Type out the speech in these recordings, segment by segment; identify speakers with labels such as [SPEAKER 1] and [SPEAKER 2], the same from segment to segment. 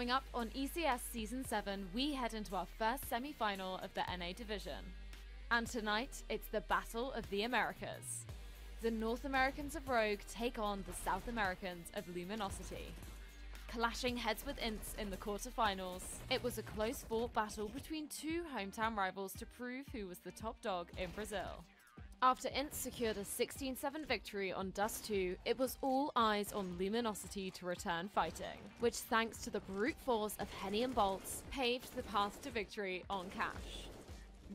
[SPEAKER 1] Coming up on ECS Season 7, we head into our first semi-final of the NA division. And tonight, it's the Battle of the Americas. The North Americans of Rogue take on the South Americans of Luminosity. Clashing heads with Ints in the quarterfinals, it was a close-fought battle between two hometown rivals to prove who was the top dog in Brazil. After Ints secured a 16-7 victory on DAY2, it was all eyes on Luminosity to return fighting, which thanks to the brute force of Henny and Bolts, paved the path to victory on Cash.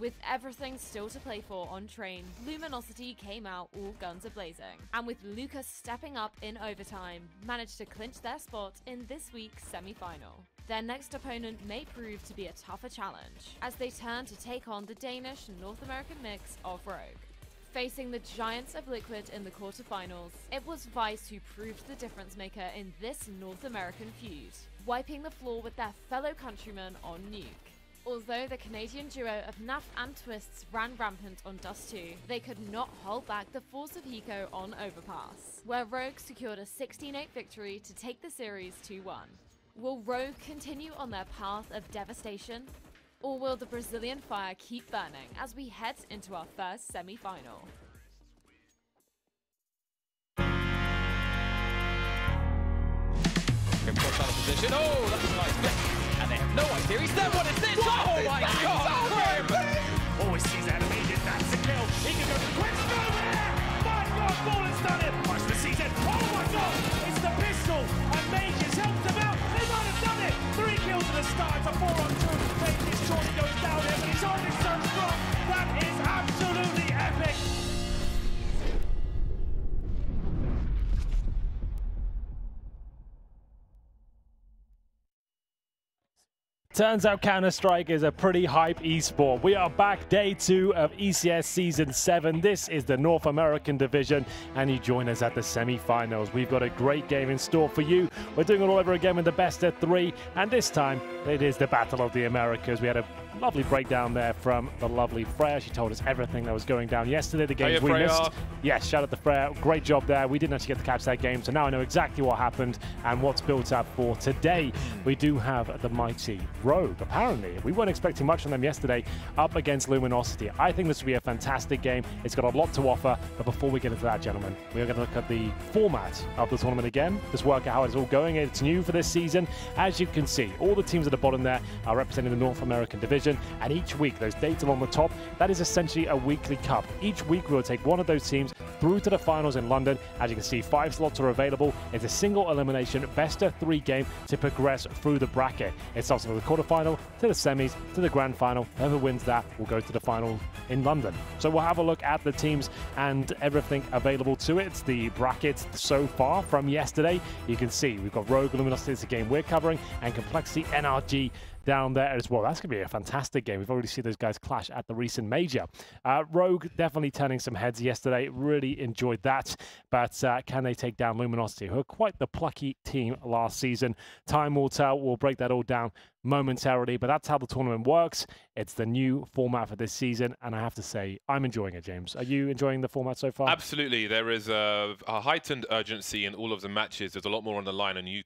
[SPEAKER 1] With everything still to play for on Train, Luminosity came out all guns a-blazing, and with Lucas stepping up in overtime, managed to clinch their spot in this week's semi-final. Their next opponent may prove to be a tougher challenge, as they turn to take on the Danish North American mix of Rogue. Facing the Giants of Liquid in the quarterfinals, it was Vice who proved the difference maker in this North American feud, wiping the floor with their fellow countrymen on Nuke. Although the Canadian duo of Naf and Twists ran rampant on DAY2, they could not hold back the force of Hiko on Overpass, where Rogue secured a 16-8 victory to take the series 2-1. Will Rogue continue on their path of devastation? Or will the Brazilian fire keep burning as we head into our first semi-final?
[SPEAKER 2] Out of position. Oh, that's a nice flick. And they have no idea he's there. What is this? Oh my God!
[SPEAKER 3] Always sees animated. That's a kill. He can go to Quince. No there! My God, ball has done it. Watch the season. Oh my God! It's the pistol. And Mages helps them out. They might have done it. 3 kills at the start. It's a 4-on-2. Mages surely goes down there, but he's on his so strong. That is absolutely epic.
[SPEAKER 4] Turns out Counter-Strike is a pretty hype esport. We are back, day 2 of ECS Season 7. This is the North American division, and you join us at the semi-finals. We've got a great game in store for you. We're doing it all over again with the best of 3, and this time it is the Battle of the Americas. We had a lovely breakdown there from the lovely Freya. She told us everything that was going down yesterday, the games we missed. Yes, shout out to Freya. Great job there. We didn't actually get to catch that game, so now I know exactly what happened and what's built up for today. We do have the mighty Rogue, apparently. We weren't expecting much from them yesterday, up against Luminosity. I think this will be a fantastic game. It's got a lot to offer, but before we get into that, gentlemen, we are going to look at the format of the tournament again, just work out how it's all going. It's new for this season. As you can see, all the teams at the bottom there are representing the North American division, and each week, those dates along the top, that is essentially a weekly cup. Each week, we will take one of those teams through to the finals in London. As you can see, 5 slots are available. It's a single elimination, best of 3 game to progress through the bracket. It starts with the quarterfinal, to the semis, to the grand final. Whoever wins that will go to the final in London. So we'll have a look at the teams and everything available to it. The brackets so far from yesterday. You can see we've got Rogue, Luminosity, it's a game we're covering, and Complexity, NRG down there as well. That's going to be a fantastic game. We've already seen those guys clash at the recent major. Rogue definitely turning some heads yesterday. Really enjoyed that. But can they take down Luminosity, who are quite the plucky team last season? Time will tell. We'll break that all down momentarily, but that's how the tournament works. It's the new format for this season, and I have to say, I'm enjoying it, James. Are you enjoying the format so far?
[SPEAKER 5] Absolutely. There is a heightened urgency in all of the matches. There's a lot more on the line, and you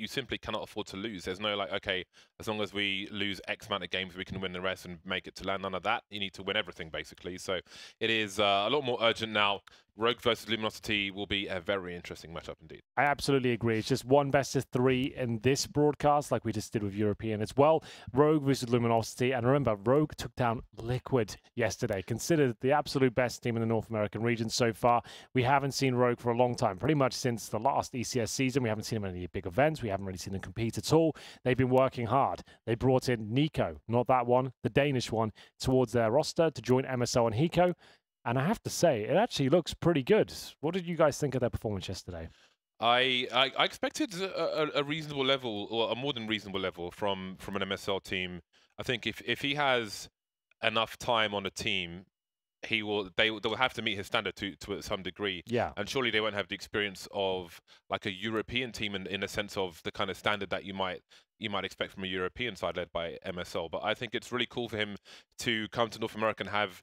[SPEAKER 5] simply cannot afford to lose. There's no like, okay, as long as we lose X amount of games, we can win the rest and make it to land. None of that. You need to win everything, basically. So it is a lot more urgent now. Rogue versus Luminosity will be a very interesting matchup indeed.
[SPEAKER 4] I absolutely agree. It's just one best of 3 in this broadcast, like we just did with European as well. Rogue versus Luminosity. And remember, Rogue took down Liquid yesterday, considered the absolute best team in the North American region so far. We haven't seen Rogue for a long time, pretty much since the last ECS season. We haven't seen them in any big events. We haven't really seen them compete at all. They've been working hard. They brought in Nico, not that one, the Danish one, towards their roster to join MSO and Hiko. And I have to say, it actually looks pretty good. What did you guys think of their performance yesterday?
[SPEAKER 5] I expected a reasonable level, or a more than reasonable level from an MSL team. I think if he has enough time on a team, they will have to meet his standard to some degree.
[SPEAKER 4] Yeah.
[SPEAKER 5] And surely they won't have the experience of like a European team in a sense of the kind of standard that you might expect from a European side led by MSL. But I think it's really cool for him to come to North America and have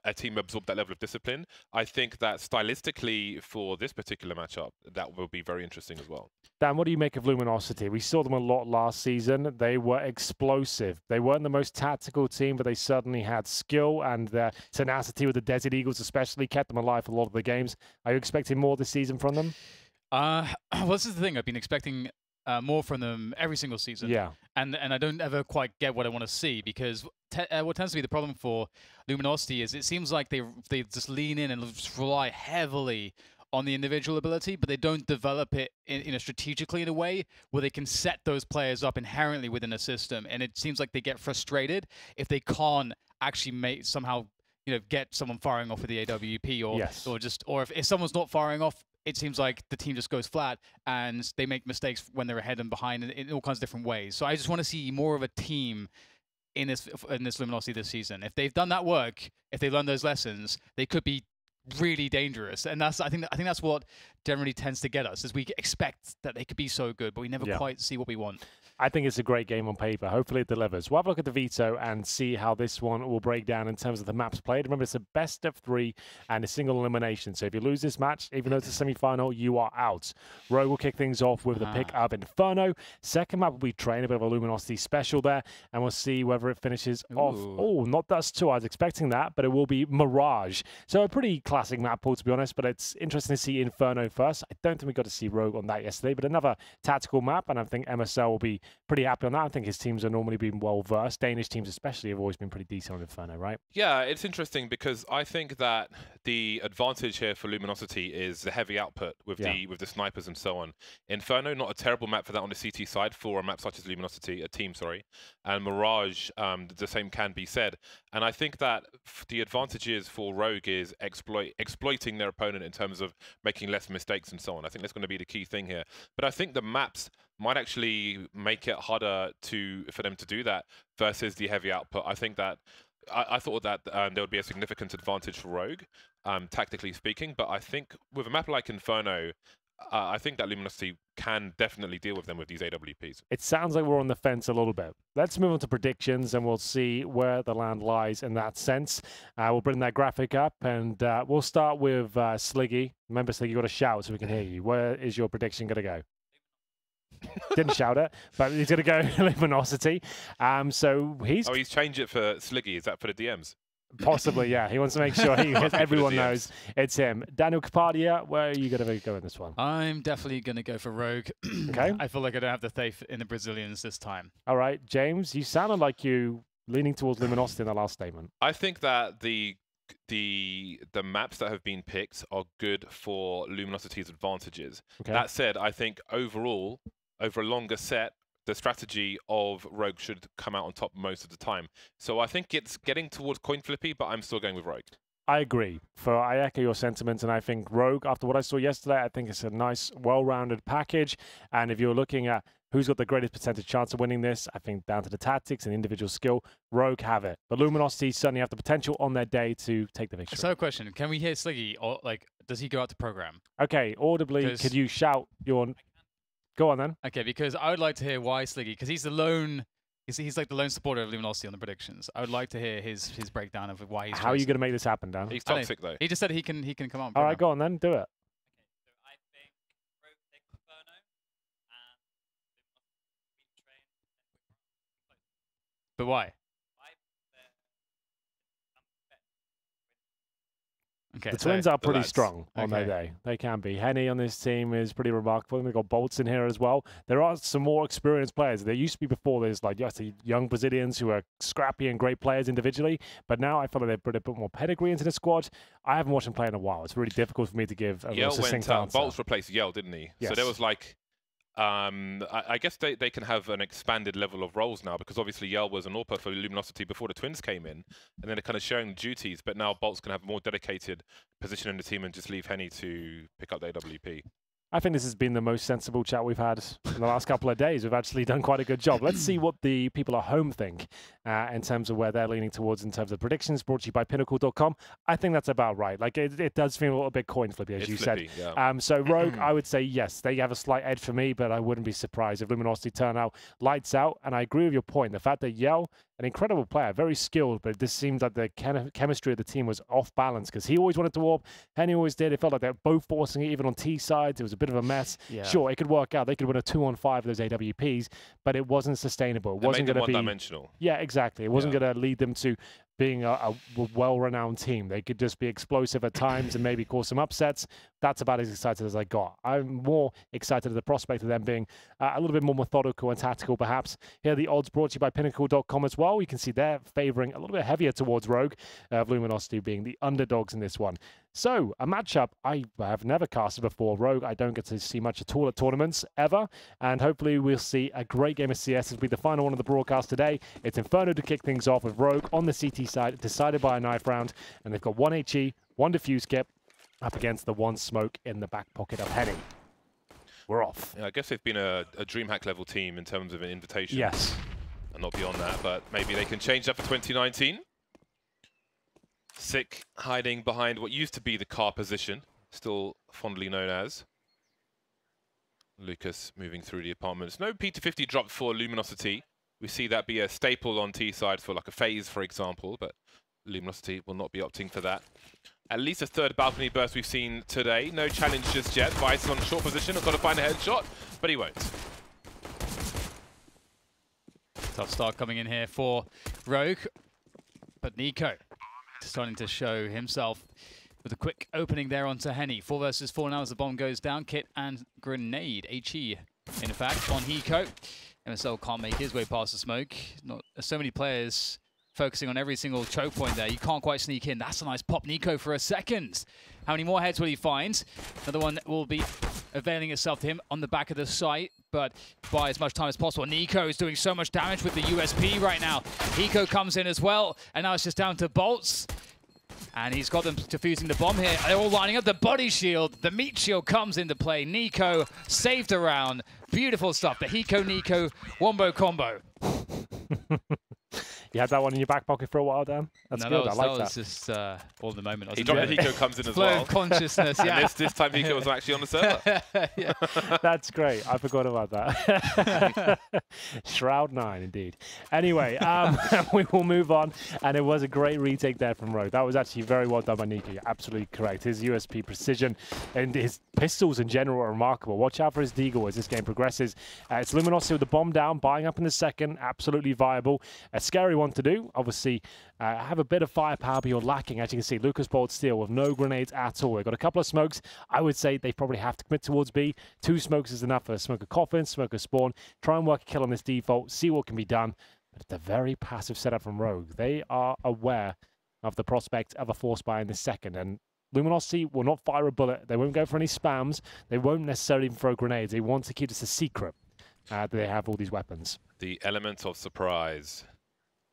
[SPEAKER 5] a team absorb that level of discipline. I think that stylistically for this particular matchup, that will be very interesting as well.
[SPEAKER 4] Dan, what do you make of Luminosity? We saw them a lot last season. They were explosive. They weren't the most tactical team, but they certainly had skill, and their tenacity with the Desert Eagles especially kept them alive for a lot of the games. Are you expecting more this season from them?
[SPEAKER 6] Well, this is the thing. I've been expecting more from them every single season.
[SPEAKER 4] Yeah.
[SPEAKER 6] And I don't ever quite get what I want to see, because what tends to be the problem for Luminosity is it seems like they just lean in and just rely heavily on the individual ability, but they don't develop it strategically in a way where they can set those players up inherently within a system. And it seems like they get frustrated if they can't actually somehow get someone firing off with the AWP, or if someone's not firing off, it seems like the team just goes flat and they make mistakes when they're ahead and behind in all kinds of different ways. So I just want to see more of a team in this Luminosity this season. If they've done that work, if they learn those lessons, they could be really dangerous. And I think that's what generally tends to get us, is we expect that they could be so good, but we never quite see what we want.
[SPEAKER 4] I think it's a great game on paper. Hopefully it delivers. We'll have a look at the veto and see how this one will break down in terms of the maps played. Remember, it's a best of 3 and a single elimination. So if you lose this match, even though it's a semi-final, you are out. Rogue will kick things off with the pick of Inferno. Second map will be Train, a bit of a Luminosity special there, and we'll see whether it finishes off. Oh, not Dust 2. I was expecting that, but it will be Mirage. So a pretty classic map pool, to be honest, but it's interesting to see Inferno first. I don't think we got to see Rogue on that yesterday, but another tactical map, and I think MSL will be pretty happy on that. I think his teams have normally been well versed. Danish teams especially have always been pretty decent on Inferno, right?
[SPEAKER 5] Yeah, it's interesting because I think that the advantage here for Luminosity is the heavy output with the snipers and so on. Inferno, not a terrible map for that on the CT side for a map such as Luminosity, and Mirage, the same can be said. And I think that the advantages for Rogue is exploiting their opponent in terms of making less mistakes and so on. I think that's going to be the key thing here. But I think the maps might actually make it harder for them to do that versus the heavy output. I think that I thought that there would be a significant advantage for Rogue, tactically speaking. But I think with a map like Inferno, I think that Luminosity can definitely deal with them with these AWPs.
[SPEAKER 4] It sounds like we're on the fence a little bit. Let's move on to predictions, and we'll see where the land lies in that sense. We'll bring that graphic up, and we'll start with Sliggy. Remember, Sliggy, you got to shout so we can hear you. Where is your prediction going to go? Didn't shout it, but he's going to go Luminosity. So he's
[SPEAKER 5] changed it for Sliggy. Is that for the DMs?
[SPEAKER 4] Possibly, yeah. He wants to make sure everyone knows it's him. Daniel Capadia, where are you going to go in this one?
[SPEAKER 6] I'm definitely going to go for Rogue.
[SPEAKER 4] Okay.
[SPEAKER 6] I feel like I don't have the faith in the Brazilians this time.
[SPEAKER 4] All right, James, you sounded like you leaning towards Luminosity in the last statement.
[SPEAKER 5] I think that the maps that have been picked are good for Luminosity's advantages. Okay. That said, I think overall, over a longer set, the strategy of Rogue should come out on top most of the time. So I think it's getting towards coin flippy, but I'm still going with Rogue.
[SPEAKER 4] I agree. I echo your sentiments, and I think Rogue, after what I saw yesterday, I think it's a nice, well-rounded package. And if you're looking at who's got the greatest percentage chance of winning this, I think down to the tactics and individual skill, Rogue have it. But Luminosity certainly have the potential on their day to take the victory.
[SPEAKER 6] So a question, can we hear Sliggy, or does he go out to program?
[SPEAKER 4] Okay, audibly, could you shout your... Go on then.
[SPEAKER 6] Okay, because I would like to hear why Sliggy, because he's the lone, he's like the lone supporter of Luminosity on the predictions. I would like to hear his breakdown of why he's.
[SPEAKER 4] How are you going to make this happen, Dan?
[SPEAKER 5] He's toxic though.
[SPEAKER 6] He just said he can come on.
[SPEAKER 4] All right, go on then, do it.
[SPEAKER 7] Okay, so I think Rogue takes Inferno and Luminosity Train.
[SPEAKER 6] But why? Okay,
[SPEAKER 4] the Twins are pretty strong on their day. They can be. Henny on this team is pretty remarkable. We've got Bolts in here as well. There are some more experienced players. There used to be before there's like young Brazilians who are scrappy and great players individually, but now I feel like they've put a bit more pedigree into the squad. I haven't watched them play in a while. It's really difficult for me to give a succinct answer.
[SPEAKER 5] Bolts replaced Yell, didn't he? Yes. So there was like... I guess they can have an expanded level of roles now, because obviously Yell was an AWPer for Luminosity before the Twins came in, and then they're kind of sharing duties, but now Bolt's can have a more dedicated position in the team and just leave Henny to pick up the AWP.
[SPEAKER 4] I think this has been the most sensible chat we've had in the last couple of days. We've actually done quite a good job. Let's see what the people at home think in terms of where they're leaning towards in terms of predictions, brought to you by Pinnacle.com. I think that's about right. Like it does feel a little bit coin flippy, as you said. Yeah. So Rogue, I would say yes, they have a slight edge for me, but I wouldn't be surprised if Luminosity turn out lights out. And I agree with your point. The fact that Yell an incredible player, very skilled, but this seems like the chemistry of the team was off balance because he always wanted to warp, Henny always did. It felt like they were both forcing it, even on T sides. It was a bit of a mess. Yeah. Sure, it could work out. They could win a 2-on-5 of those AWPs, but it wasn't sustainable. It wasn't going to be
[SPEAKER 5] one-dimensional.
[SPEAKER 4] Yeah, exactly. It wasn't going to lead them to being a well-renowned team. They could just be explosive at times and maybe cause some upsets. That's about as excited as I got. I'm more excited at the prospect of them being a little bit more methodical and tactical, perhaps. Here are the odds brought to you by Pinnacle.com as well. You can see they're favoring a little bit heavier towards Rogue, Luminosity being the underdogs in this one. So, a matchup I have never casted before. Rogue, I don't get to see much at all at tournaments, ever. And hopefully we'll see a great game of CS. This will be the final one of the broadcast today. It's Inferno to kick things off with Rogue on the CT side, decided by a knife round. And they've got 1 HE, 1 defuse kit, up against the 1 smoke in the back pocket of Henny. We're off.
[SPEAKER 5] Yeah, I guess they've been a DreamHack level team in terms of an invitation.
[SPEAKER 4] Yes.
[SPEAKER 5] And not beyond that, but maybe they can change that for 2019. Sick hiding behind what used to be the car position, still fondly known as. Lucas moving through the apartments. No P250 drop for Luminosity. We see that be a staple on T side for like a phase, for example, but Luminosity will not be opting for that. At least a 3rd balcony burst we've seen today. No challenge just yet. Vice on short position. I've got to find a headshot, but he won't.
[SPEAKER 6] Tough start coming in here for Rogue, but Nico starting to show himself with a quick opening there onto Henny. 4 versus 4 now as the bomb goes down. Kit and grenade. HE, in fact, on Hiko. MSL can't make his way past the smoke. Not so many players focusing on every single choke point there. You can't quite sneak in. That's a nice pop, Nico, for a second. How many more heads will he find? Another one will be availing itself to him on the back of the site, but buy as much time as possible. Nico is doing so much damage with the USP right now. Hiko comes in as well, and now it's just down to bolts. And he's got them defusing the bomb here. They're all lining up. The body shield, the meat shield comes into play. Nico saved around. Beautiful stuff. The Hiko-Nico wombo combo.
[SPEAKER 4] You had that one in your back pocket for a while, Dan? That's good. I like that.
[SPEAKER 6] That was just all in the moment.
[SPEAKER 5] Hiko comes in as
[SPEAKER 6] Flow
[SPEAKER 5] well.
[SPEAKER 6] of consciousness, yeah.
[SPEAKER 5] And this time Hiko was actually on the server.
[SPEAKER 6] Yeah.
[SPEAKER 4] That's great. I forgot about that. Shroud 9, indeed. Anyway, we will move on. And it was a great retake there from Rogue. That was actually very well done by Nico. You're absolutely correct. His USP precision and his pistols in general are remarkable. Watch out for his deagle as this game progresses. It's Luminosity with the bomb down, buying up in the second. Absolutely viable. A scary one to do. Obviously, have a bit of firepower, but you're lacking. As you can see, Lucas Bolt Steel with no grenades at all. They've got a couple of smokes. I would say they probably have to commit towards B. 2 smokes is enough for a smoker coffin, smoker spawn. Try and work a kill on this default, see what can be done. But it's a very passive setup from Rogue. They are aware of the prospect of a force buy in the second, and Luminosity will not fire a bullet. They won't go for any spams. They won't necessarily even throw grenades. They want to keep this a secret that they have all these weapons.
[SPEAKER 5] The element of surprise.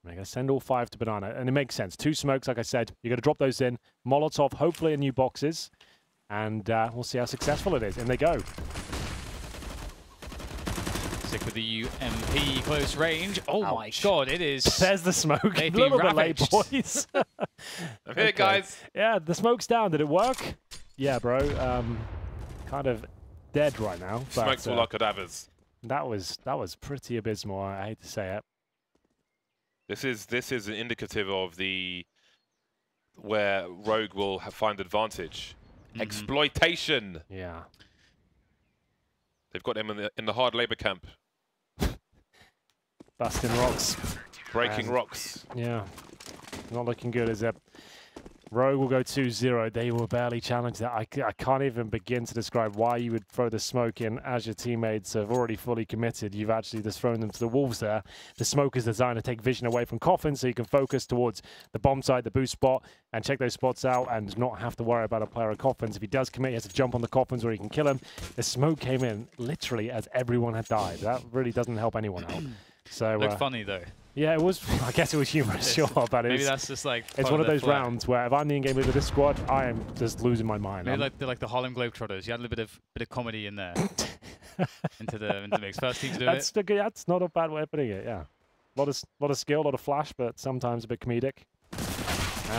[SPEAKER 4] They're going to send all 5 to Banana, and it makes sense. 2 smokes, like I said. You're going to drop those in. Molotov, hopefully in new boxes, and we'll see how successful it is. And they go.
[SPEAKER 6] Sick with the UMP close range. Oh
[SPEAKER 4] Ouch.
[SPEAKER 6] my god, it is.
[SPEAKER 4] There's the smoke.
[SPEAKER 6] They've
[SPEAKER 4] a little
[SPEAKER 6] been
[SPEAKER 4] bit late,
[SPEAKER 6] ravaged.
[SPEAKER 4] boys.
[SPEAKER 5] I'm here, guys.
[SPEAKER 4] Yeah, the smoke's down. Did it work? Yeah, bro. Kind of dead right now.
[SPEAKER 5] Smokes all our cadavers.
[SPEAKER 4] That was pretty abysmal. I hate to say it.
[SPEAKER 5] This is an indicative of where Rogue will find advantage. Exploitation.
[SPEAKER 4] Yeah.
[SPEAKER 5] They've got him in the hard labor camp.
[SPEAKER 4] Busting rocks.
[SPEAKER 5] Breaking rocks.
[SPEAKER 4] Yeah. Not looking good, is it? Rogue will go 2-0. They will barely challenge that. I can't even begin to describe why you would throw the smoke in as your teammates have already fully committed. You've actually just thrown them to the wolves there. The smoke is designed to take vision away from Coffin so you can focus towards the bomb site, the boost spot, and check those spots out and not have to worry about a player of Coffins. If he does commit, he has to jump on the Coffins where he can kill him. The smoke came in literally as everyone had died. That really doesn't help anyone out. So
[SPEAKER 6] Looked funny though.
[SPEAKER 4] Yeah, it was. I guess it was humorous, sure, but
[SPEAKER 6] maybe that's just like
[SPEAKER 4] it's one of those rounds where if I'm the in-game leader of this squad, I am just losing my mind.
[SPEAKER 6] Maybe they're like the Harlem Globetrotters. You had a little bit of comedy in there into the mix. First team to do
[SPEAKER 4] it. That's not a bad way of putting it. Yeah, lot of skill, a lot of flash, but sometimes a bit comedic.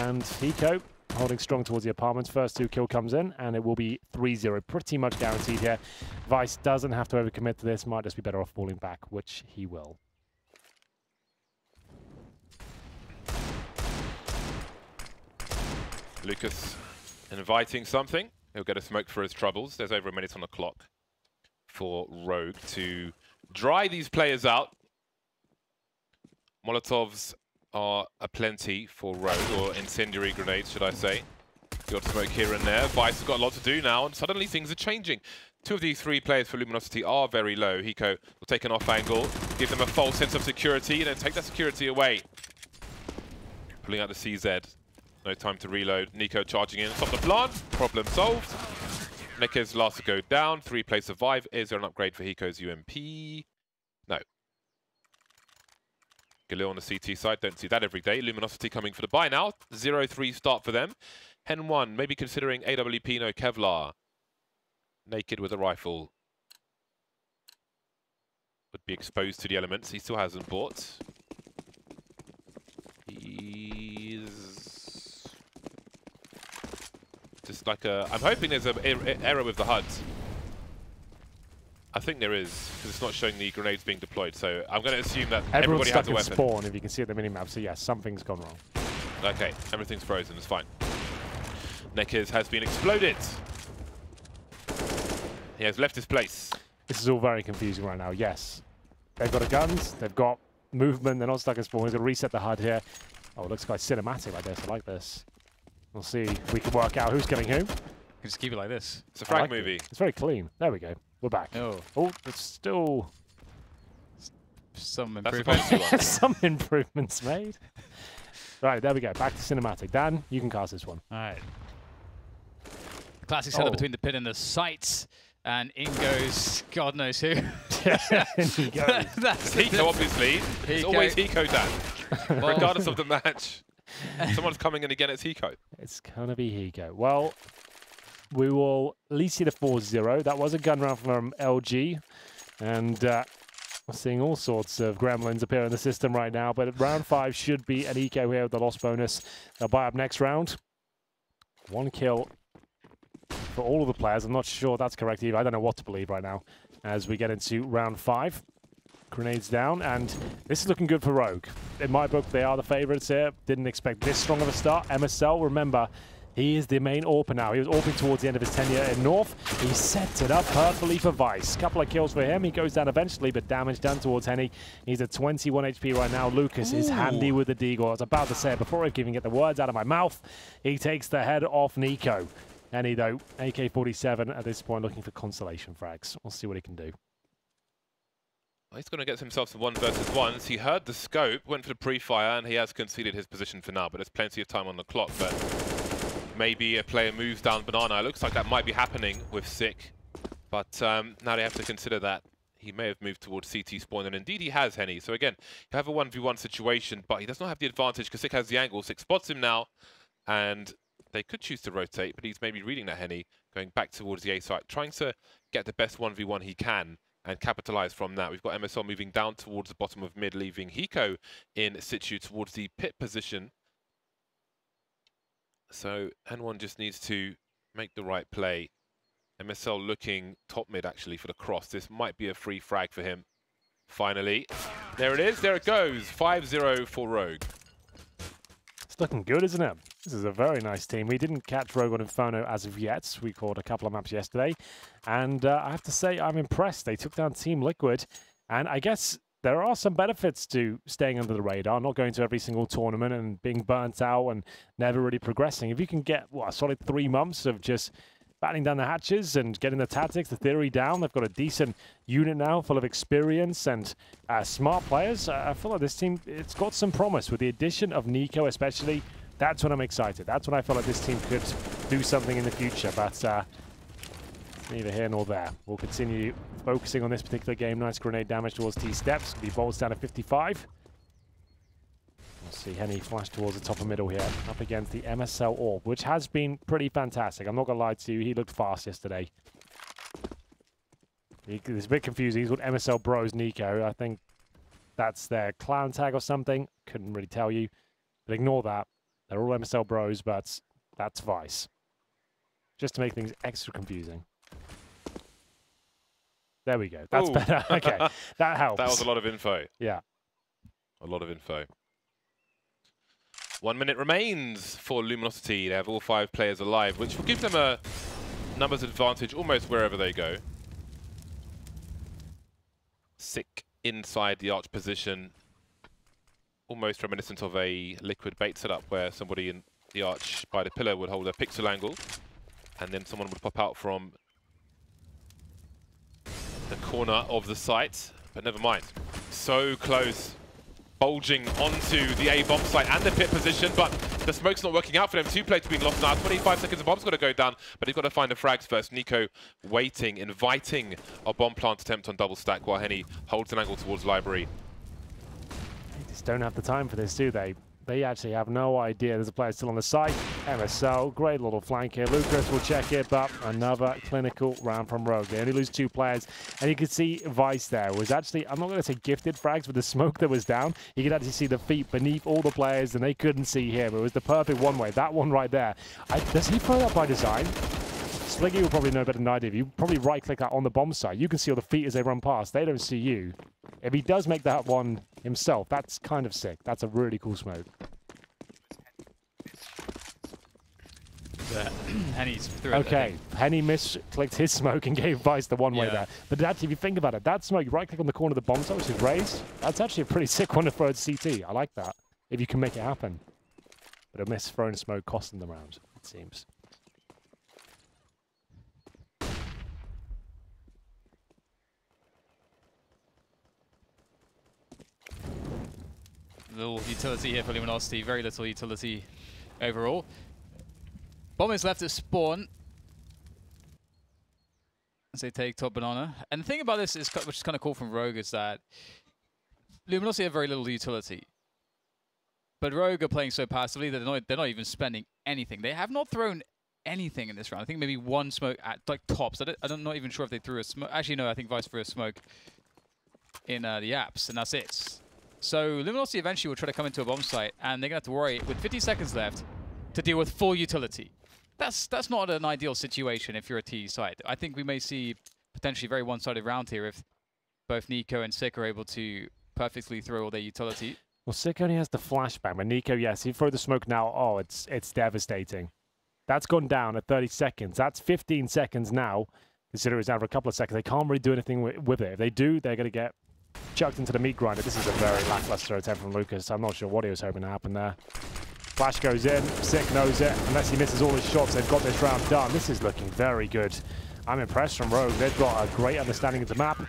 [SPEAKER 4] And Hiko holding strong towards the apartments. First 2 kill comes in, and it will be 3-0, pretty much guaranteed here. Vice doesn't have to overcommit to this. Might just be better off falling back, which he will.
[SPEAKER 5] Lucas inviting something. He'll get a smoke for his troubles. There's over a minute on the clock for Rogue to dry these players out. Molotovs are aplenty for Rogue, or incendiary grenades, should I say. Got smoke here and there. Vice has got a lot to do now, and suddenly things are changing. Two of these three players for Luminosity are very low. Hiko will take an off angle, give them a false sense of security, and then take that security away. Pulling out the CZ. No time to reload. Nico charging in. Stop the plant. Problem solved. Nekker's last to go down. 3 players survive. Is there an upgrade for Hiko's UMP? No. Galil on the CT side. Don't see that every day. Luminosity coming for the buy now. 0-3 start for them. Hen 1 maybe considering AWP, no Kevlar. Naked with a rifle. Would be exposed to the elements. He still hasn't bought. He's just like a... I'm hoping there's an error with the HUD. I think there is, because it's not showing the grenades being deployed. So I'm going to assume that everybody has a weapon.
[SPEAKER 4] Spawn, if you can see at the minimap. So yes, something's gone wrong.
[SPEAKER 5] Okay, everything's frozen. It's fine. Nekkers has been exploded. He has left his place.
[SPEAKER 4] This is all very confusing right now. Yes, they've got guns, they've got movement, they're not stuck in spawn. He's going to reset the HUD here. Oh, it looks quite cinematic like this. I like this. We'll see if we can work out who's killing who.
[SPEAKER 6] You can just keep it like this.
[SPEAKER 5] It's a frag movie.
[SPEAKER 4] It's very clean. There we go. We're back. Oh, it's still...
[SPEAKER 6] Some improvements.
[SPEAKER 4] Some improvements made. Right, there we go. Back to cinematic. Dan, you can cast this one.
[SPEAKER 6] All right. Classic setup between the pit and the sights. And in goes God knows who.
[SPEAKER 4] In he goes.
[SPEAKER 5] That's Hiko, obviously. It's always Hiko, Dan. Well, regardless of the match. Someone's coming in again, it's Hiko.
[SPEAKER 4] It's going to be Hiko. Well, we will at least see the 4-0. That was a gun round from LG. And we're seeing all sorts of gremlins appear in the system right now. But round 5 should be an Eco here with the loss bonus. They'll buy up next round. 1 kill for all of the players. I'm not sure that's correct either. I don't know what to believe right now as we get into round 5. Grenades down, and this is looking good for Rogue. In my book, they are the favorites here. Didn't expect this strong of a start. MSL, remember, he is the main AWPer now. He was AWPing towards the end of his tenure in North. He sets it up perfectly for Vice. Couple of kills for him. He goes down eventually, but damage done towards Henny. He's at 21 HP right now. Lucas is handy with the deagle. I was about to say it before I've even get the words out of my mouth. He takes the head off Nico. Henny, though, AK-47 at this point looking for consolation frags. We'll see what he can do.
[SPEAKER 5] Well, he's going to get himself some 1 versus 1s. He heard the scope, went for the pre-fire, and he has conceded his position for now, but there's plenty of time on the clock. But maybe a player moves down Banana. It looks like that might be happening with Sick. But now they have to consider that he may have moved towards CT spawn, and indeed he has, Henny. So again, you have a 1v1 situation, but he does not have the advantage because Sick has the angle. Sick spots him now, and they could choose to rotate, but he's maybe reading that Henny, going back towards the A site, trying to get the best 1v1 he can and capitalize from that. We've got MSL moving down towards the bottom of mid, leaving Hiko in situ towards the pit position. So N1 just needs to make the right play. MSL looking top mid actually for the cross. This might be a free frag for him. Finally, there it is, there it goes. 5-0 for Rogue.
[SPEAKER 4] It's looking good, isn't it? This is a very nice team. We didn't catch Rogue on Inferno as of yet. We caught a couple of maps yesterday. And I have to say, I'm impressed. They took down Team Liquid. And I guess there are some benefits to staying under the radar, not going to every single tournament and being burnt out and never really progressing. If you can get, what, a solid 3 months of just batting down the hatches and getting the tactics, the theory down. They've got a decent unit now full of experience and smart players. I feel like this team, it's got some promise with the addition of Nico especially. That's when I'm excited. That's when I feel like this team could do something in the future. But neither here nor there. We'll continue focusing on this particular game. Nice grenade damage towards T-Steps. The bolts down at 55. We'll see Henny flash towards the top of middle here, up against the MSL Orb, which has been pretty fantastic. I'm not going to lie to you, he looked fast yesterday. It's a bit confusing. He's called MSL Bros Nico. I think that's their clan tag or something. Couldn't really tell you. But ignore that. They're all MSL Bros, but that's Vice. Just to make things extra confusing. There we go. That's better. Okay, that helps.
[SPEAKER 5] That was a lot of info.
[SPEAKER 4] Yeah.
[SPEAKER 5] A lot of info. 1 minute remains for Luminosity. They have all 5 players alive, which will give them a numbers advantage almost wherever they go. Sick inside the arch position. Almost reminiscent of a liquid bait setup where somebody in the arch by the pillar would hold a pixel angle and then someone would pop out from the corner of the site. But never mind. So close. Bulging onto the A bomb site and the pit position, but the smoke's not working out for them. 2 plates being lost now. 25 seconds, the bomb's got to go down, but he's got to find the frags first. Nico waiting, inviting a bomb plant attempt on double stack while Henny holds an angle towards Library.
[SPEAKER 4] They just don't have the time for this, do they? They actually have no idea. There's a player still on the site. MSL, great little flank here. Lucas will check it, but another clinical round from Rogue. They only lose 2 players. And you can see Vice there was actually, I'm not going to say gifted frags, with the smoke that was down. You could actually see the feet beneath all the players, and they couldn't see him. It was the perfect one-way. That one right there. Does he throw that by design? Sliggy will probably know better than I do. If you probably right-click that on the bomb site, you can see all the feet as they run past. They don't see you. If he does make that one himself, that's kind of sick. That's a really cool smoke.
[SPEAKER 6] Henny's through it.
[SPEAKER 4] Okay, Henny misclicked his smoke and gave Vice the one-way there. But actually, if you think about it, that smoke, you right-click on the corner of the bomb site, which is raised, that's actually a pretty sick one to throw at CT. I like that, if you can make it happen. But a miss thrown smoke cost them the round, it seems.
[SPEAKER 6] Little utility here for Luminosity, very little utility overall. Bomb is left at spawn as they take top banana. And the thing about this, is, which is kind of cool from Rogue, is that Luminosity have very little utility. But Rogue are playing so passively that they're not even spending anything. They have not thrown anything in this round. I think maybe 1 smoke at like tops. I'm not even sure if they threw a smoke. Actually, no, I think Vice threw a smoke in the apps, and that's it. So Luminosity eventually will try to come into a bomb site, and they're going to have to worry, with 50 seconds left, to deal with full utility. That's not an ideal situation if you're a T side. I think we may see potentially a very one-sided round here if both Nico and Sick are able to perfectly throw all their utility.
[SPEAKER 4] Well, Sick only has the flashbang, but Nico, yes, he throw the smoke now. Oh, it's devastating. That's gone down at 30 seconds. That's 15 seconds now. Consider it's down for a couple of seconds. They can't really do anything with it. If they do, they're going to get chucked into the meat grinder. This is a very lackluster attempt from Lucas. I'm not sure what he was hoping to happen there. Flash goes in. Sick knows it. Unless he misses all his shots, they've got this round done. This is looking very good. I'm impressed from Rogue. They've got a great understanding of the map.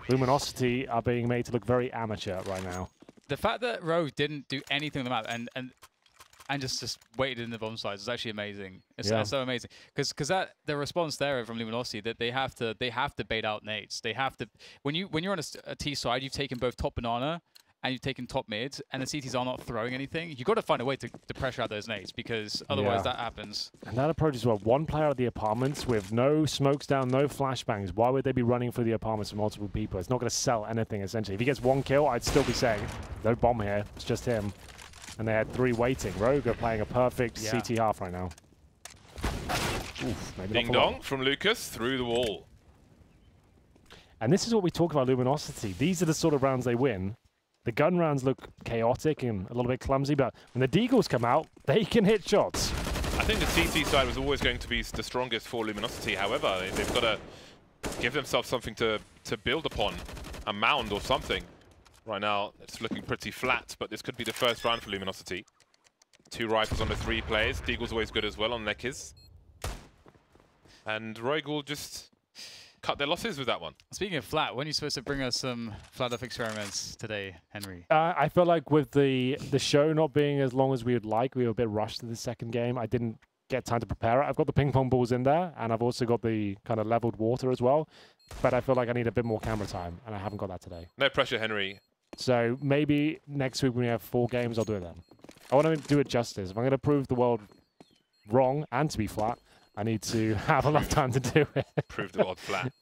[SPEAKER 4] Luminosity are being made to look very amateur right now.
[SPEAKER 6] The fact that Rogue didn't do anything on the map and just waited in the bomb sites is actually amazing. It's so amazing because that the response there from Luminosity, that they have to bait out nades. They have to when you're on a T side, you've taken both top banana and you've taken top mid, and the CTs are not throwing anything. You've got to find a way to pressure out those nades, because otherwise that happens.
[SPEAKER 4] And that approach as well. 1 player at the apartments with no smokes down, no flashbangs. Why would they be running through the apartments with multiple people? It's not going to sell anything, essentially. If he gets 1 kill, I'd still be saying, no bomb here. It's just him. And they had 3 waiting. Rogue are playing a perfect CT half right now. Oof, maybe
[SPEAKER 5] Ding dong from Lucas through the wall.
[SPEAKER 4] And this is what we talk about Luminosity. These are the sort of rounds they win. The gun rounds look chaotic and a little bit clumsy, but when the deagles come out, they can hit shots.
[SPEAKER 5] I think the CT side was always going to be the strongest for Luminosity. However, they've got to give themselves something to build upon, a mound or something. Right now, it's looking pretty flat, but this could be the first round for Luminosity. 2 rifles on the 3 players. Deagle's always good as well on Nekis. And Rogue will just cut their losses with that one.
[SPEAKER 6] Speaking of flat, when are you supposed to bring us some flat Earth experiments today, Henry?
[SPEAKER 4] I feel like with the show not being as long as we would like, we were a bit rushed to the second game. I didn't get time to prepare it. I've got the ping pong balls in there, and I've also got the kind of leveled water as well. But I feel like I need a bit more camera time, and I haven't got that today.
[SPEAKER 5] No pressure, Henry.
[SPEAKER 4] So maybe next week when we have 4 games, I'll do it then. I want to do it justice. If I'm going to prove the world wrong and to be flat, I need to have enough time to do it.
[SPEAKER 5] Prove the world flat.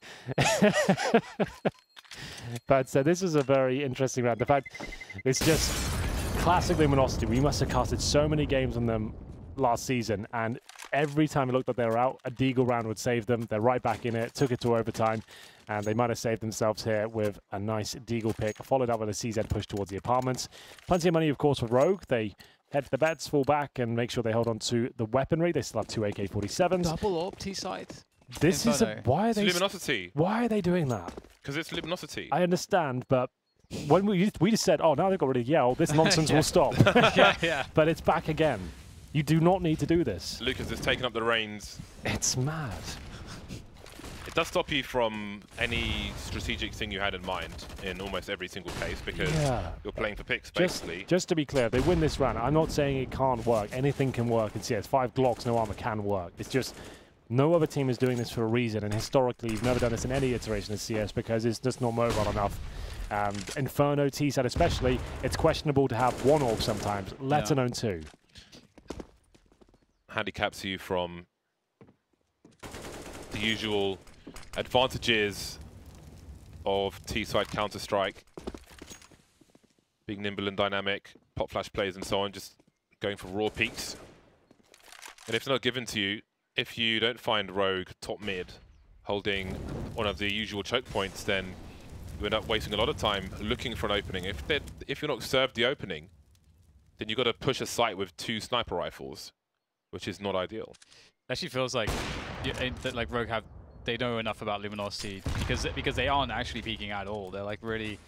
[SPEAKER 4] But this is a very interesting round. The fact it's just classic Luminosity. We must have casted so many games on them last season, and every time it looked like they were out, a deagle round would save them. They're right back in it, took it to overtime, and they might have saved themselves here with a nice deagle pick, followed up with a CZ push towards the apartments. Plenty of money, of course, for Rogue. They hedge the bets, fall back, and make sure they hold on to the weaponry. They still have 2 AK-47s.
[SPEAKER 6] Double orb T-side.
[SPEAKER 4] This is why are they?
[SPEAKER 5] Luminosity.
[SPEAKER 4] Why are they doing that?
[SPEAKER 5] Because it's Luminosity.
[SPEAKER 4] I understand, but when we just said, oh, now they've got rid of Yell, this nonsense will stop.
[SPEAKER 6] Yeah.
[SPEAKER 4] But it's back again. You do not need to do this.
[SPEAKER 5] Lucas has taken up the reins.
[SPEAKER 4] It's mad.
[SPEAKER 5] It does stop you from any strategic thing you had in mind in almost every single case because you're playing for picks, basically.
[SPEAKER 4] Just to be clear, if they win this round, I'm not saying it can't work. Anything can work in CS. 5 Glocks, no armor can work. It's just no other team is doing this for a reason, and historically, you've never done this in any iteration of CS because it's just not mobile enough. And Inferno, T-side especially, it's questionable to have 1 orb sometimes, let alone 2.
[SPEAKER 5] Handicaps you from the usual advantages of T-side Counter-Strike, being nimble and dynamic, pop flash plays and so on, just going for raw peaks. And if they're not given to you, if you don't find Rogue top mid holding one of the usual choke points, then you end up wasting a lot of time looking for an opening. If you're not served the opening, then you've got to push a site with 2 sniper rifles, which is not ideal.
[SPEAKER 6] Actually feels like that Rogue they know enough about Luminosity because they aren't actually peeking at all. They're like really,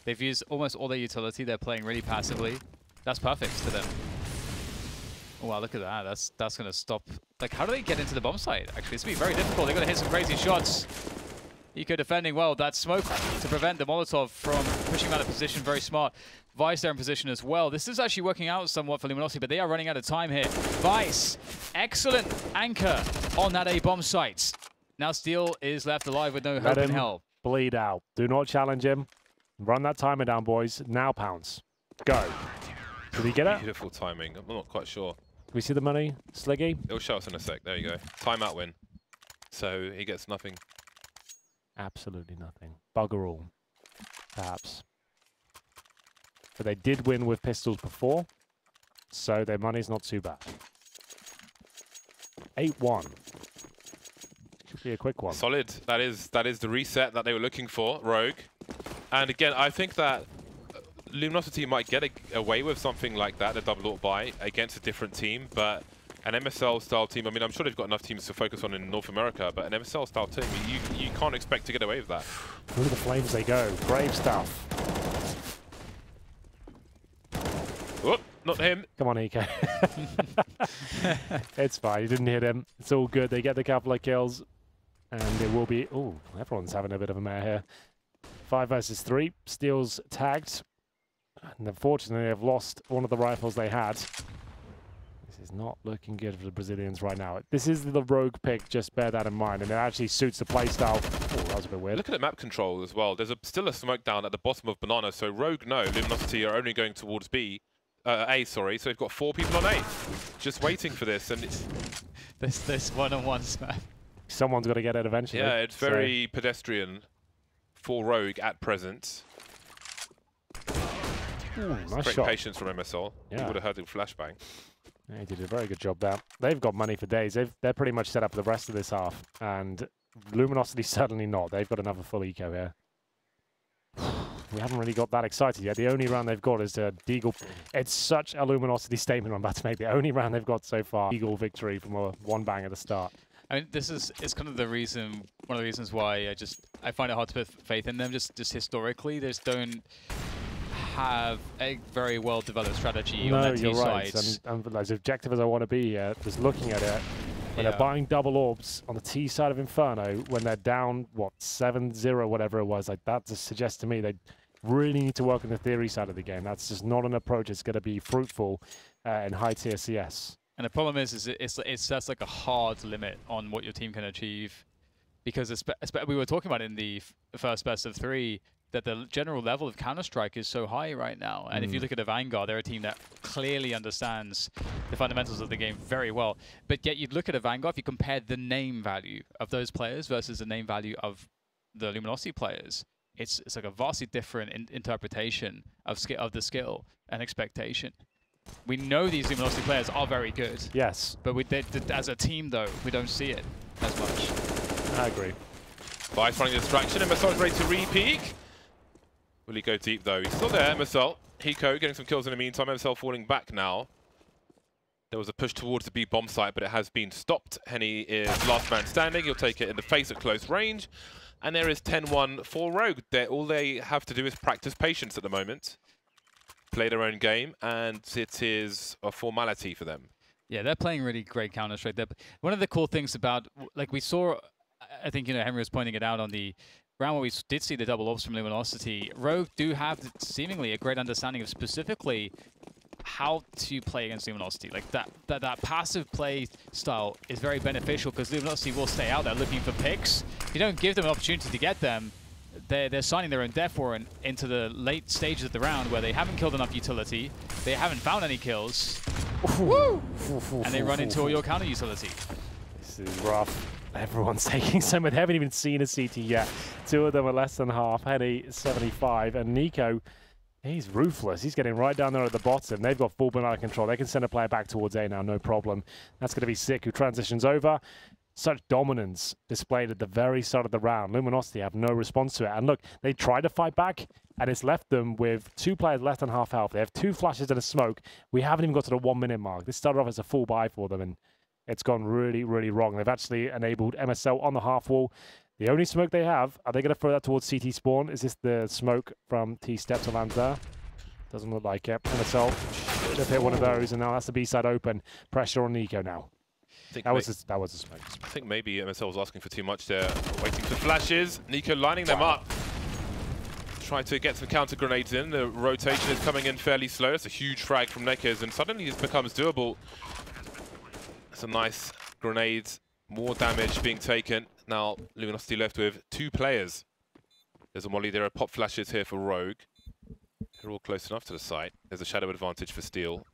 [SPEAKER 6] they've used almost all their utility. They're playing really passively. That's perfect for them. Oh, wow, look at that. That's going to stop. Like, how do they get into the bomb site? Actually, it's going to be very difficult. They're going to hit some crazy shots. Eco defending well. That smoke to prevent the Molotov from pushing him out of position. Very smart. Vice there in position as well. This is actually working out somewhat for Luminosity, but they are running out of time here. Vice, excellent anchor on that A bomb site. Now Steel is left alive with no hope in hell.
[SPEAKER 4] Bleed out. Do not challenge him. Run that timer down, boys. Now pounce. Go. Did he get it?
[SPEAKER 5] Beautiful timing. I'm not quite sure.
[SPEAKER 4] Do we see the money, Sliggy?
[SPEAKER 5] It'll show us in a sec. There you go. Timeout win. So he gets nothing.
[SPEAKER 4] Absolutely nothing. Bugger all. Perhaps. But they did win with pistols before, so their money's not too bad. 8-1. Should be a quick one.
[SPEAKER 5] Solid. That is the reset that they were looking for, Rogue. And again, I think that Luminosity might get away with something like that, a double AWP buy, against a different team, but an MSL-style team, I mean, I'm sure they've got enough teams to focus on in North America, but an MSL-style team, you can't expect to get away with that.
[SPEAKER 4] Through the flames they go. Brave stuff.
[SPEAKER 5] Whoop, not him.
[SPEAKER 4] Come on, Eco. It's fine. You didn't hit him. It's all good. They get the couple of kills, and it will be... Oh, everyone's having a bit of a mare here. 5 versus 3. Steel's tagged. And unfortunately, they've lost one of the rifles they had. This is not looking good for the Brazilians right now. This is the Rogue pick, just bear that in mind. And it actually suits the playstyle. Oh, that was a bit weird.
[SPEAKER 5] Look at the map control as well. There's still a smoke down at the bottom of Banana, so Rogue no. Luminosity are only going towards A, sorry. So they've got 4 people on A. Just waiting for this. And it's
[SPEAKER 6] this one-on-one smash.
[SPEAKER 4] Someone's got to get it eventually.
[SPEAKER 5] Yeah, it's very pedestrian for Rogue at present.
[SPEAKER 4] Ooh, nice
[SPEAKER 5] Great
[SPEAKER 4] shot.
[SPEAKER 5] patience from MSL.
[SPEAKER 4] Yeah.
[SPEAKER 5] You would have heard the flashbang.
[SPEAKER 4] Yeah, he did a very good job there. They've got money for days. They're pretty much set up for the rest of this half. And Luminosity certainly not. They've got another full eco here. We haven't really got that excited yet. The only round they've got is a Deagle. It's such a Luminosity statement I'm about to make. The only round they've got so far, Deagle victory from a 1-bang at the start.
[SPEAKER 6] I mean, it's kind of the reason, one of the reasons why I find it hard to put faith in them. Just historically, they just don't have a very well developed strategy on their T sides.
[SPEAKER 4] And as objective as I want to be here, just looking at it, when they're buying double orbs on the T side of Inferno, when they're down, what, 7-0, whatever it was, like that just suggests to me they really need to work on the theory side of the game. That's just not an approach that's going to be fruitful in high tier CS.
[SPEAKER 6] And the problem is it's that's like a hard limit on what your team can achieve, because we were talking about in the first best of 3 that the general level of Counter-Strike is so high right now. And if you look at the Vanguard, they're a team that clearly understands the fundamentals of the game very well. But yet you'd look at a Vanguard, if you compare the name value of those players versus the name value of the Luminosity players, it's like a vastly different interpretation of the skill and expectation. We know these Luminosity players are very good.
[SPEAKER 4] Yes.
[SPEAKER 6] But as a team, though, we don't see it as much.
[SPEAKER 4] I agree.
[SPEAKER 5] Vice running the distraction, and MSL is ready to re-peek. Will he go deep, though? He's still there, MSL. Hiko getting some kills in the meantime. MSL falling back now. There was a push towards the B bomb site, but it has been stopped. Henny is last man standing. He'll take it in the face at close range. And there is 10-1 for Rogue. All they have to do is practice patience at the moment. Play their own game, and it is a formality for them.
[SPEAKER 6] Yeah, they're playing really great Counter-Strike. One of the cool things about, like we saw, I think, Henry was pointing it out on the round where we did see the double ops from Luminosity. Rogue do have seemingly a great understanding of specifically how to play against Luminosity. Like that passive play style is very beneficial because Luminosity will stay out there looking for picks. If you don't give them an opportunity to get them, they're signing their own death warrant into the late stages of the round where they haven't killed enough utility, they haven't found any kills, and they run into all your counter utility.
[SPEAKER 4] This is rough. Everyone's taking some, they haven't even seen a CT yet. Two of them are less than half. Henny 75, and Nico, he's ruthless. He's getting right down there at the bottom. They've got full banana control. They can send a player back towards A now, no problem. That's going to be Sick, who transitions over. Such dominance displayed at the very start of the round. Luminosity have no response to it. And look, they tried to fight back, and it's left them with 2 players less than half health. They have 2 flashes and a smoke. We haven't even got to the 1 minute mark. This started off as a full buy for them, and it's gone really, really wrong. They've actually enabled MSL on the half wall. The only smoke they have, are they going to throw that towards CT spawn? Is this the smoke from T steps to land there? Doesn't look like it. MSL should have hit one of those, and now that's the B side open. Pressure on Nico now. That was a smoke.
[SPEAKER 5] I think maybe MSL was asking for too much there. Waiting for flashes. Nico lining them up. Trying to get some counter grenades in. The rotation is coming in fairly slow. It's a huge frag from Neckers, and suddenly this becomes doable. Some nice grenades. More damage being taken. Now Luminosity left with 2 players. There's a molly. There are pop flashes here for Rogue. They're all close enough to the site. There's a shadow advantage for Steel.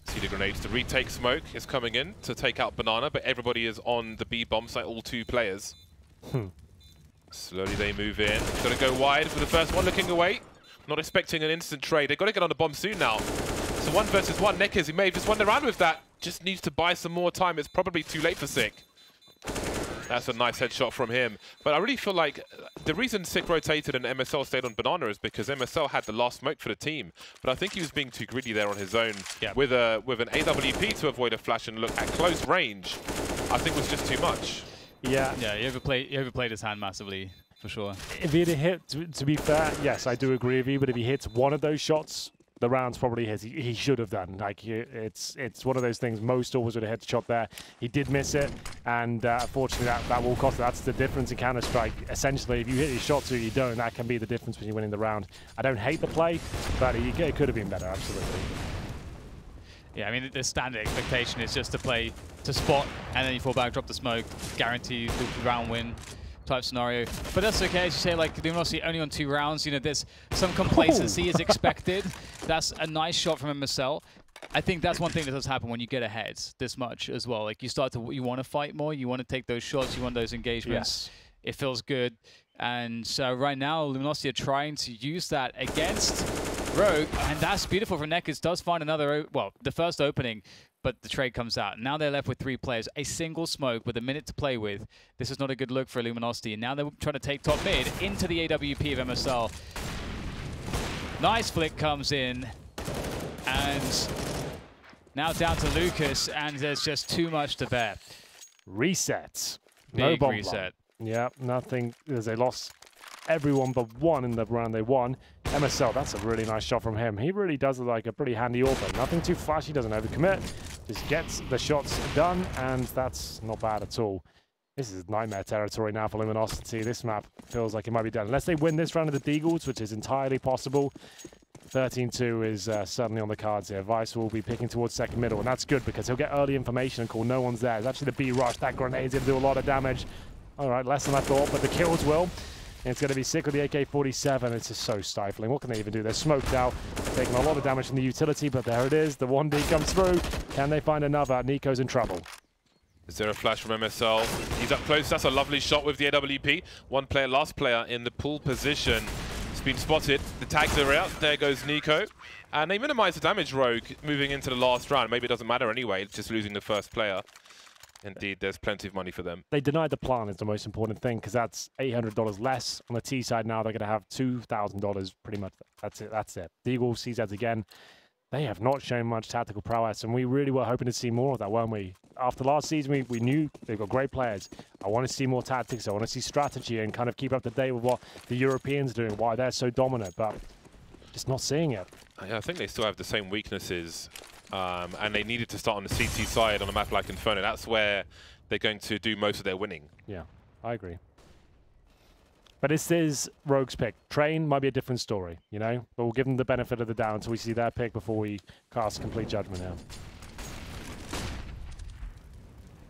[SPEAKER 5] See the grenades. The retake smoke is coming in to take out Banana, but everybody is on the B bomb site, all 2 players. Slowly they move in. Got to go wide for the first one, looking away. Not expecting an instant trade. They've got to get on the bomb soon now. So 1 versus 1. Neckers, he may have just won the round with that. Just needs to buy some more time. It's probably too late for Sick. That's a nice headshot from him. But I really feel like the reason Sick rotated and MSL stayed on Banana is because MSL had the last smoke for the team. But I think he was being too greedy there on his own. Yeah. With an AWP to avoid a flash and look at close range, I think was just too much.
[SPEAKER 6] Yeah, he overplayed his hand massively, for sure.
[SPEAKER 4] If he'd hit, to be fair, yes, I do agree with you, but if he hits one of those shots, the round's probably his. He should have done. Like, it's one of those things. Most always would have headshot there. He did miss it, and unfortunately that will cost. That's the difference in Counter-Strike. Essentially, if you hit your shots or you don't, that can be the difference between winning the round. I don't hate the play, but it could have been better, absolutely.
[SPEAKER 6] Yeah, I mean, the standard expectation is just to play to spot, and then you fall back, drop the smoke, guarantee the round win type scenario. But that's okay, as you say, like, Luminosity only on 2 rounds. You know, there's some complacency is expected. That's a nice shot from MSL. I think that's one thing that does happen when you get ahead this much as well. Like, you want to fight more, you want to take those shots, you want those engagements. Yes. It feels good. And so right now, Luminosity are trying to use that against Rogue, and that's beautiful for Neckers. Does find another, well, the first opening, but the trade comes out. Now they're left with 3 players, a single smoke with a minute to play with. This is not a good look for Luminosity, and now they're trying to take top mid into the AWP of MSL. Nice flick comes in, and now down to Lucas, and there's just too much to bear.
[SPEAKER 4] Reset.
[SPEAKER 6] Big
[SPEAKER 4] no bomb
[SPEAKER 6] reset.
[SPEAKER 4] Yeah, nothing. They lost everyone but 1 in the round they won. MSL, that's a really nice shot from him. He really does look like a pretty handy AWP. Nothing too flashy, doesn't overcommit. Just gets the shots done, and that's not bad at all. This is nightmare territory now for Luminosity. This map feels like it might be done. Unless they win this round of the Deagles, which is entirely possible. 13-2 is certainly on the cards here. Vice will be picking towards second middle, and that's good because he'll get early information and call no one's there. It's actually the B rush. That grenade's going to do a lot of damage. All right, less than I thought, but the kills will. It's going to be Sick with the AK-47. It's just so stifling. What can they even do? They're smoked out, taking a lot of damage from the utility, but there it is. The 1D comes through. Can they find another? Nico's in trouble.
[SPEAKER 5] Is there a flash from MSL? He's up close. That's a lovely shot with the AWP. 1 player, last player in the pull position. It's been spotted. The tags are out. There goes Nico. And they minimize the damage, Rogue, moving into the last round. Maybe it doesn't matter anyway, just losing the first player. Indeed, there's plenty of money for them.
[SPEAKER 4] They denied the plan is the most important thing, because that's $800 less. On the T side now, they're going to have $2,000 pretty much. That's it. That's it. Deagle, CZ again. They have not shown much tactical prowess, and we really were hoping to see more of that, weren't we? After last season, we knew they've got great players. I want to see more tactics. I want to see strategy and kind of keep up to date with what the Europeans are doing, why they're so dominant, but just not seeing it.
[SPEAKER 5] Yeah, I think they still have the same weaknesses, and they needed to start on the CT side on a map like Inferno. That's where they're going to do most of their winning.
[SPEAKER 4] Yeah, I agree. But this is Rogue's pick. Train might be a different story, you know? But we'll give them the benefit of the doubt until we see their pick before we cast complete judgment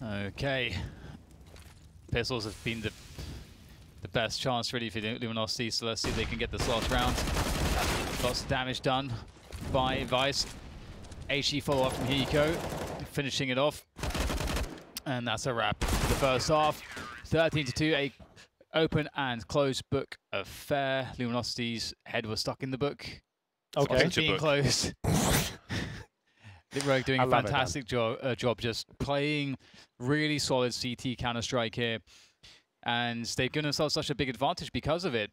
[SPEAKER 4] here.
[SPEAKER 6] Okay. Pistols have been the best chance really for Luminosity, so let's see if they can get this last round. Lots of damage done by Vice. HE follow-up from Hiko, finishing it off. And that's a wrap. The first half, 13-2, a open and closed book affair. Luminosity's head was stuck in the book.
[SPEAKER 4] Okay.
[SPEAKER 6] Being closed. Rogue doing a fantastic job just playing really solid CT Counter-Strike here. And they've given themselves such a big advantage because of it.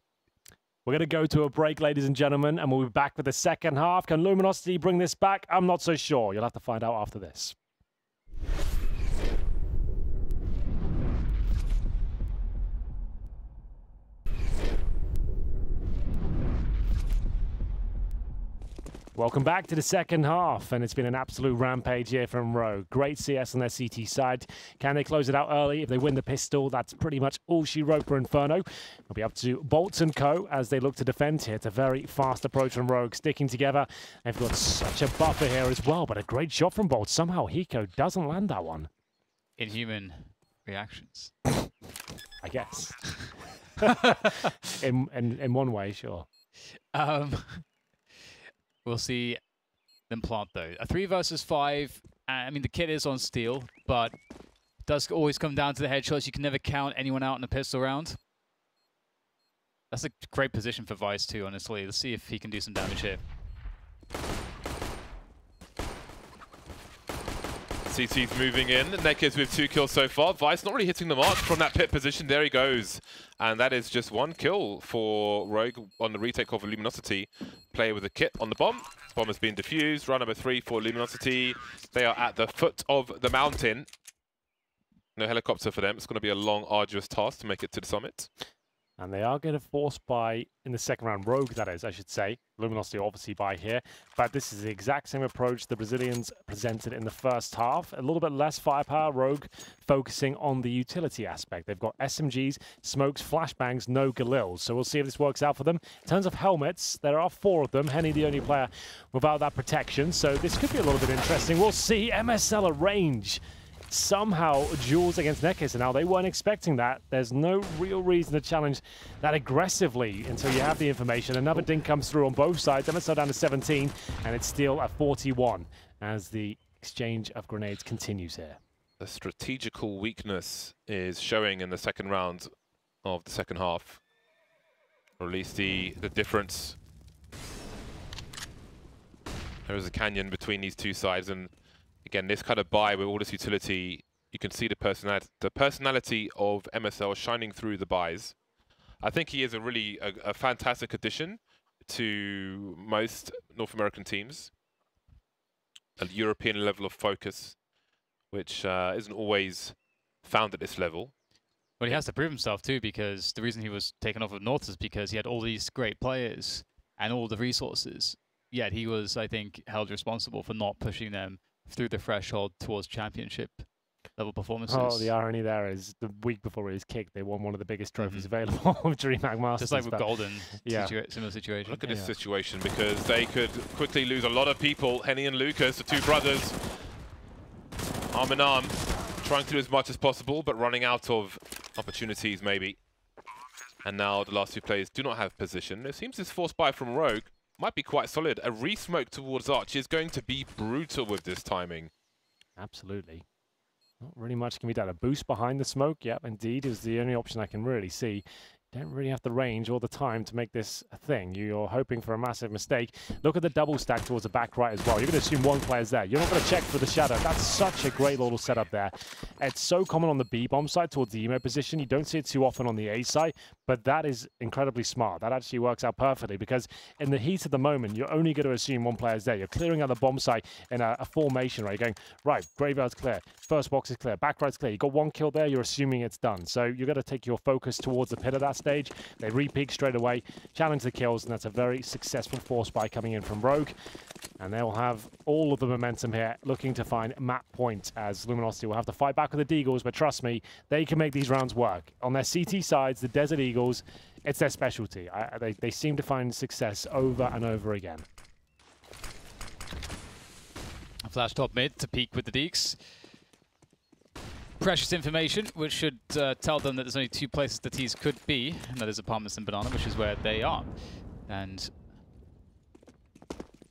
[SPEAKER 4] We're going to go to a break, ladies and gentlemen, and we'll be back with the second half. Can Luminosity bring this back? I'm not so sure. You'll have to find out after this. Welcome back to the second half, and it's been an absolute rampage here from Rogue. Great CS on their CT side. Can they close it out early? If they win the pistol, that's pretty much all she wrote for Inferno. It'll be up to Bolts and Co. as they look to defend here. It's a very fast approach from Rogue, sticking together. They've got such a buffer here as well, but a great shot from Bolts. Somehow Hiko doesn't land that one.
[SPEAKER 6] Inhuman reactions.
[SPEAKER 4] I guess. in one way, sure.
[SPEAKER 6] We'll see them plant, though. A 3 versus 5. I mean, the kit is on steel, but it does always come down to the headshots. You can never count anyone out in a pistol round. That's a great position for Vice, too, honestly. Let's see if he can do some damage here.
[SPEAKER 5] CT's moving in. Nekez with 2 kills so far. Vice not really hitting the mark from that pit position. There he goes. And that is just 1 kill for Rogue on the retake of Luminosity. Player with a kit on the bomb. Bomb has been defused. Round number 3 for Luminosity. They are at the foot of the mountain. No helicopter for them. It's going to be a long, arduous task to make it to the summit.
[SPEAKER 4] And they are going to force buy in the second round. Rogue, that is, I should say. Luminosity obviously buy here. But this is the exact same approach the Brazilians presented in the first half. A little bit less firepower. Rogue focusing on the utility aspect. They've got SMGs, smokes, flashbangs, no Galils. So we'll see if this works out for them. In terms of helmets, there are 4 of them. Henny, the only player without that protection. So this could be a little bit interesting. We'll see. MSL at range. Somehow duels against Nekez, and now they weren't expecting that. There's no real reason to challenge that aggressively until you have the information. Another dink comes through on both sides. MSL down to 17, and it's still at 41 as the exchange of grenades continues here.
[SPEAKER 5] The strategical weakness is showing in the second round of the second half. Or at least the difference. There is a canyon between these two sides, and again, this kind of buy with all this utility, you can see the personality of MSL shining through the buys. I think he is a fantastic addition to most North American teams. A European level of focus, which isn't always found at this level.
[SPEAKER 6] Well, he has to prove himself too, because the reason he was taken off of North is because he had all these great players and all the resources. Yet he was, I think, held responsible for not pushing them through the threshold towards championship level performances.
[SPEAKER 4] Oh, the irony there is the week before he was kicked, they won one of the biggest trophies available of DreamHack Masters.
[SPEAKER 6] Just like with Golden,
[SPEAKER 4] yeah.
[SPEAKER 6] Similar situation.
[SPEAKER 5] Look at this situation, because they could quickly lose a lot of people. Henny and Lucas, the 2 brothers, arm in arm, trying to do as much as possible, but running out of opportunities maybe. And now the last 2 players do not have position. It seems this force buy from Rogue might be quite solid. A re-smoke towards Arch is going to be brutal with this timing.
[SPEAKER 4] Absolutely. Not really much can be done. A boost behind the smoke, yep, indeed, is the only option I can really see. don't really have the range or the time to make this a thing. You're hoping for a massive mistake. Look at the double stack towards the back right as well. You're going to assume one player's there. You're not going to check for the shadow. That's such a great little setup there. It's so common on the B bomb side towards the emo position. You don't see it too often on the A side, but that is incredibly smart. That actually works out perfectly because in the heat of the moment, you're only going to assume one player's there. You're clearing out the bomb site in a formation, right? You're going, right, graveyard's clear, first box is clear, back right's clear. You got one kill there, you're assuming it's done. So you're going to take your focus towards the pit of that stage. They re-peek straight away, challenge the kills, and that's a very successful force buy coming in from Rogue. And they'll have all of the momentum here, looking to find map point, as Luminosity will have to fight back with the Deagles, but trust me, they can make these rounds work. On their CT sides, the Desert Eagles, it's their specialty. They seem to find success over and over again.
[SPEAKER 6] Flash top mid to peek with the Deeks. Precious information, which should tell them that there's only two places the T's could be, and that is Apartments and Banana, which is where they are. And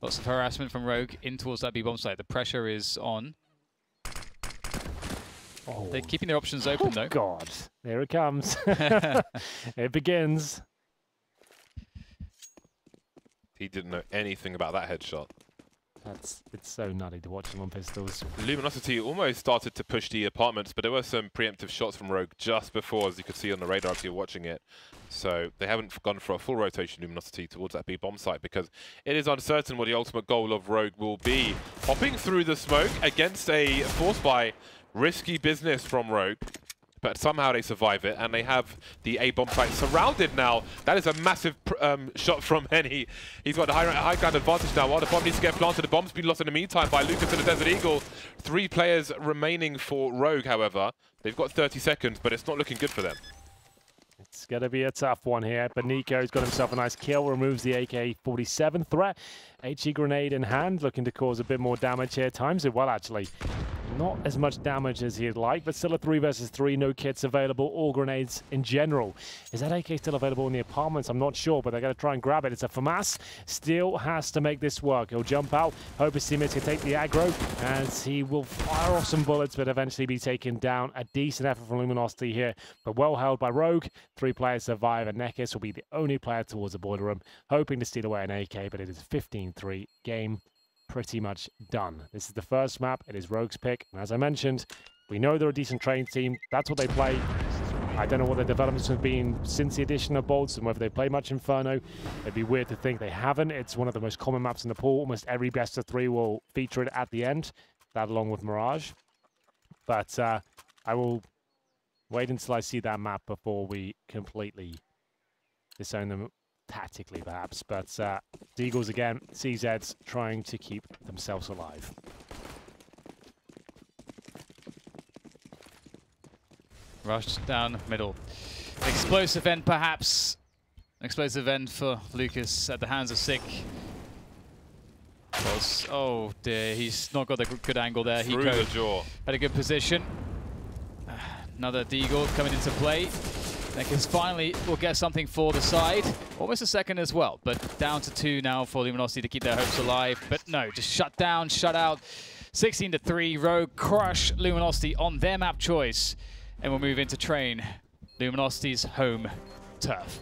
[SPEAKER 6] lots of harassment from Rogue in towards that B-bomb site. The pressure is on.
[SPEAKER 4] Oh.
[SPEAKER 6] They're keeping their options open, though.
[SPEAKER 4] God, there it comes. It begins.
[SPEAKER 5] He didn't know anything about that headshot.
[SPEAKER 4] It's so nutty to watch them on pistols.
[SPEAKER 5] Luminosity almost started to push the apartments, but there were some preemptive shots from Rogue just before, as you could see on the radar if you're watching it. So they haven't gone for a full rotation, Luminosity, towards that B-bomb site, because it is uncertain what the ultimate goal of Rogue will be. Hopping through the smoke against a force buy, risky business from Rogue. But somehow they survive it, and they have the A-bomb site surrounded now. That is a massive shot from Henny. He's got a high ground advantage now. While the bomb needs to get planted, the bomb's been lost in the meantime by Lucas and the Desert Eagle. 3 players remaining for Rogue, however. They've got 30 seconds, but it's not looking good for them.
[SPEAKER 4] It's going to be a tough one here, but Nico's got himself a nice kill, removes the AK-47 threat. HE grenade in hand, looking to cause a bit more damage here. Times it well, actually. Not as much damage as he'd like, but still a 3 versus 3, no kits available, all grenades in general. Is that AK still available in the apartments? I'm not sure, but they're going to try and grab it. It's a FAMAS. Still has to make this work. He'll jump out, hope his teammates can take the aggro, as he will fire off some bullets, but eventually be taken down. A decent effort from Luminosity here, but well held by Rogue. 3 players survive, and Nekis will be the only player towards the boiler room, hoping to steal away an AK, but it is 15-3 game. Pretty much done. This is the first map. It is Rogue's pick. And as I mentioned, we know they're a decent trained team. That's what they play. I don't know what their developments have been since the addition of Bolts and whether they play much Inferno. It'd be weird to think they haven't. It's one of the most common maps in the pool. Almost every best of 3 will feature it at the end. That along with Mirage. But I will wait until I see that map before we completely disown them. Tactically, perhaps, but Deagles again, CZs trying to keep themselves alive.
[SPEAKER 6] Rush down middle. Explosive end, perhaps. Explosive end for Lucas at the hands of Sick. Oh dear, he's not got the good angle there.
[SPEAKER 5] Through the jaw.
[SPEAKER 6] Had a good position. Another Deagle coming into play. Nekis finally will get something for the side. Almost a second as well, but down to 2 now for Luminosity to keep their hopes alive. But no, just shut down, shut out. 16-3, Rogue crush Luminosity on their map choice. And we'll move into Train, Luminosity's home turf.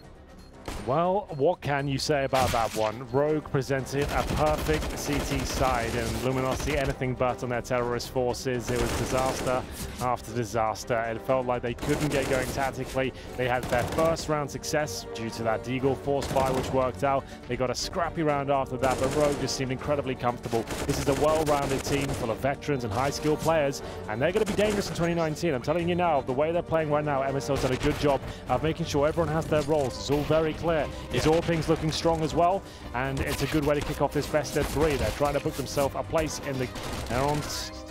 [SPEAKER 4] Well, what can you say about that one? Rogue presented a perfect CT side, and Luminosity anything but on their terrorist forces. It was disaster after disaster. It felt like they couldn't get going tactically. They had their first round success due to that Deagle force buy, which worked out. They got a scrappy round after that, but Rogue just seemed incredibly comfortable. This is a well-rounded team full of veterans and high-skilled players, and they're going to be dangerous in 2019. I'm telling you now, the way they're playing right now, MSL's done a good job of making sure everyone has their roles. It's all very clear. His Orping's looking strong as well, and it's a good way to kick off this best of 3. They're trying to book themselves a place in the... They're on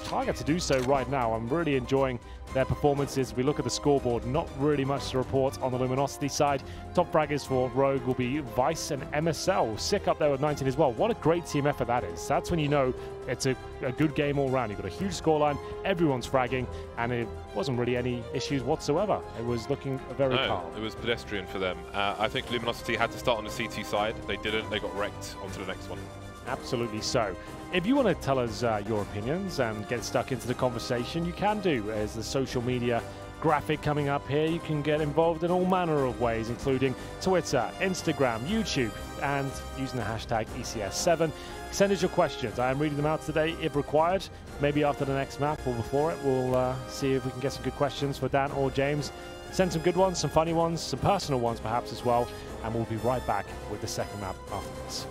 [SPEAKER 4] target to do so right now. I'm really enjoying their performances. We look at the scoreboard, not really much to report on the Luminosity side. Top fraggers for Rogue will be Vice and MSL. Sick up there with 19 as well. What a great team effort that is. That's when you know it's a good game all round. You've got a huge scoreline, everyone's fragging, and it wasn't really any issues whatsoever. It was looking very calm.
[SPEAKER 5] It was pedestrian for them. I think Luminosity had to start on the CT side. They didn't. They got wrecked onto the next one.
[SPEAKER 4] Absolutely so. If you want to tell us your opinions and get stuck into the conversation, you can do, as the social media graphic coming up here. You can get involved in all manner of ways, including Twitter, Instagram, YouTube, and using the hashtag ECS7. Send us your questions. I am reading them out today if required. Maybe after the next map or before it, we'll see if we can get some good questions for Dan or James. Send some good ones, some funny ones, some personal ones perhaps as well, and we'll be right back with the second map after this.